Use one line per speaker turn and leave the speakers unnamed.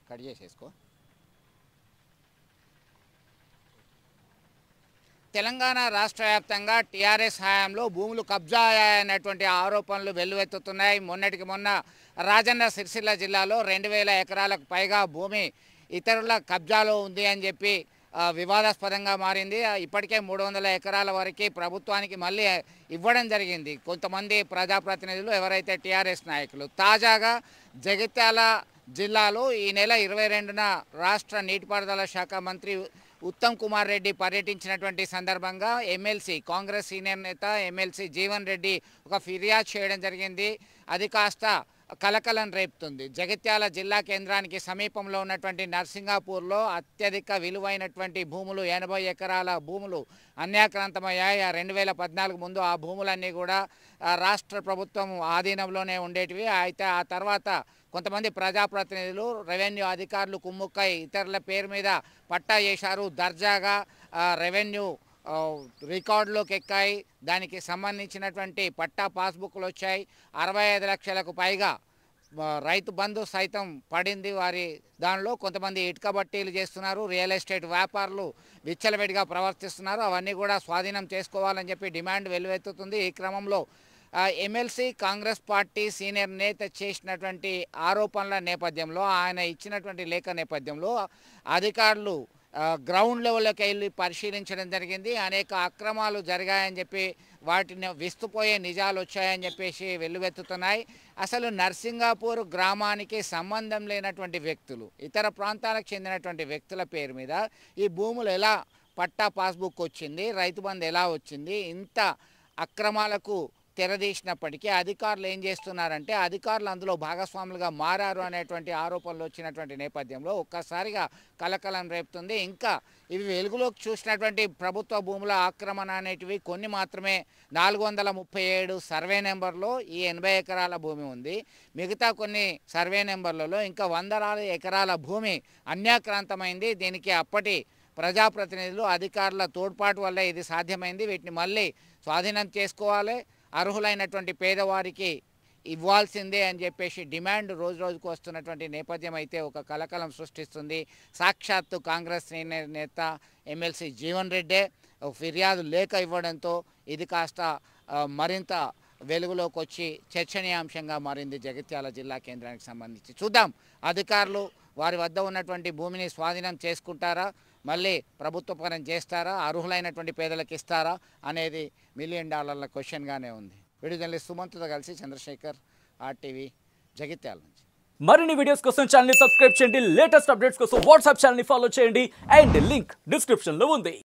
Cut చేసేసుకో. Telangana రాష్ట్ర వ్యాప్తంగా TRS హయాంలో భూములు కబ్జా అయ్యాయన్నటువంటి ఆరోపణలు వెల్లువెత్తుతున్నాయి. మొన్నటికి మొన్న రాజన్న సిరిసిల్ల జిల్లాలో 2000 ఎకరాలకు పైగా భూమి ఇతరుల కబ్జాలో ఉంది అని చెప్పి వివాదాస్పదంగా మారింది. ఇప్పటికే 300 ఎకరాల వరకు ప్రభుత్వానికి మళ్ళీ ఇవ్వడం జరిగింది కొంతమంది ప్రజాప్రతినిధులు, ఎవరైతే టీఆర్ఎస్ నాయకులు. తాజాగా జగిత్యాల జిల్లాలో ఈ నెల 22న రాష్ట్ర నీటిపారుదల శాఖ మంత్రి ఉత్తమ్ కుమార్ రెడ్డి పర్యటించినటువంటి సందర్భంగా ఎమ్మెల్సీ, కాంగ్రెస్ సీనియర్ నేత ఎమ్మెల్సీ జీవన్ రెడ్డి ఒక ఫిర్యాదు చేయడం జరిగింది. అది కాస్త కలకలం రేపుతుంది. జగిత్యాల జిల్లా కేంద్రానికి సమీపంలో ఉన్నటువంటి నర్సింగాపూర్లో అత్యధిక విలువైనటువంటి భూములు 80 ఎకరాల భూములు అన్యాక్రాంతమయ్యాయి. 2014 ముందు ఆ భూములన్నీ కూడా రాష్ట్ర ప్రభుత్వం ఆధీనంలోనే ఉండేటివి. అయితే ఆ తర్వాత కొంతమంది ప్రజాప్రతినిధులు, రెవెన్యూ అధికారులు కుమ్ముక్కై ఇతరుల పేరు మీద పట్టా చేశారు. దర్జాగా రెవెన్యూ రికార్డులోకి ఎక్కాయి. దానికి సంబంధించినటువంటి పట్టా పాస్బుక్లు వచ్చాయి. 65 లక్షలకు పైగా రైతు బంధు సైతం పడింది వారి దానిలో. కొంతమంది ఇటుక బట్టీలు చేస్తున్నారు, రియల్ ఎస్టేట్ వ్యాపారులు విచ్చలవిడిగా ప్రవర్తిస్తున్నారు. అవన్నీ కూడా స్వాధీనం చేసుకోవాలని చెప్పి డిమాండ్ వెల్లువెత్తుతుంది. ఈ క్రమంలో ఎమ్మెల్సీ కాంగ్రెస్ పార్టీ సీనియర్ నేత చేసినటువంటి ఆరోపణల నేపథ్యంలో, ఆయన ఇచ్చినటువంటి లేఖ నేపథ్యంలో అధికారులు గ్రౌండ్ లెవెల్లోకి వెళ్ళి పరిశీలించడం జరిగింది. అనేక అక్రమాలు జరిగాయని చెప్పి, వాటిని విస్తుపోయే నిజాలు వచ్చాయని చెప్పేసి వెల్లువెత్తుతున్నాయి. అసలు నర్సింగాపూర్ గ్రామానికి సంబంధం లేనటువంటి వ్యక్తులు, ఇతర ప్రాంతాలకు చెందినటువంటి వ్యక్తుల పేరు మీద ఈ భూములు ఎలా పట్టా పాస్బుక్ వచ్చింది, రైతు బంధు ఎలా వచ్చింది, ఇంత అక్రమాలకు తెరదీసినప్పటికీ అధికారులు ఏం చేస్తున్నారంటే, అధికారులు అందులో భాగస్వాములుగా మారారు అనేటువంటి ఆరోపణలు వచ్చినటువంటి నేపథ్యంలో ఒక్కసారిగా కలకలం రేపుతుంది. ఇంకా ఇవి వెలుగులోకి చూసినటువంటి ప్రభుత్వ భూముల ఆక్రమణ అనేటివి కొన్ని మాత్రమే. 437 సర్వే నెంబర్లో ఈ 80 ఎకరాల భూమి ఉంది. మిగతా కొన్ని సర్వే నెంబర్లలో ఇంకా 100 ఎకరాల భూమి అన్యాక్రాంతమైంది. దీనికి అప్పటి ప్రజాప్రతినిధులు, అధికారుల తోడ్పాటు వల్ల ఇది సాధ్యమైంది. వీటిని మళ్ళీ స్వాధీనం చేసుకోవాలి, అర్హులైనటువంటి పేదవారికి ఇవ్వాల్సిందే అని చెప్పేసి డిమాండ్ రోజు రోజుకు వస్తున్నటువంటి నేపథ్యం అయితే ఒక కలకలం సృష్టిస్తుంది. సాక్షాత్తు కాంగ్రెస్ సీనియర్ నేత ఎమ్మెల్సీ జీవన్ రెడ్డే ఫిర్యాదు లేఖ ఇవ్వడంతో ఇది కాస్త మరింత వెలుగులోకి వచ్చి చర్చనీయాంశంగా మారింది జగిత్యాల జిల్లా కేంద్రానికి సంబంధించి. చూద్దాం, అధికారులు వారి వద్ద ఉన్నటువంటి భూమిని స్వాధీనం చేసుకుంటారా, మళ్ళీ ప్రభుత్వ పరం చేస్తారా, అర్హులైనటువంటి పేదలకు ఇస్తారా అనేది $1 మిలియన్ క్వశ్చన్గానే ఉంది. వీడియో జర్నలిస్ట్ సుమంత్తో కలిసి చంద్రశేఖర్, RTV, జగిత్యాల నుంచి.
మరిన్ని వీడియోస్ కోసం ఛానల్ ని సబ్స్క్రైబ్ చేయండి. లేటెస్ట్ అప్డేట్స్ కోసం వాట్సాప్ ఛానల్ ని ఫాలో చేయండి. అండ్ లింక్ డిస్క్రిప్షన్ లో ఉంది.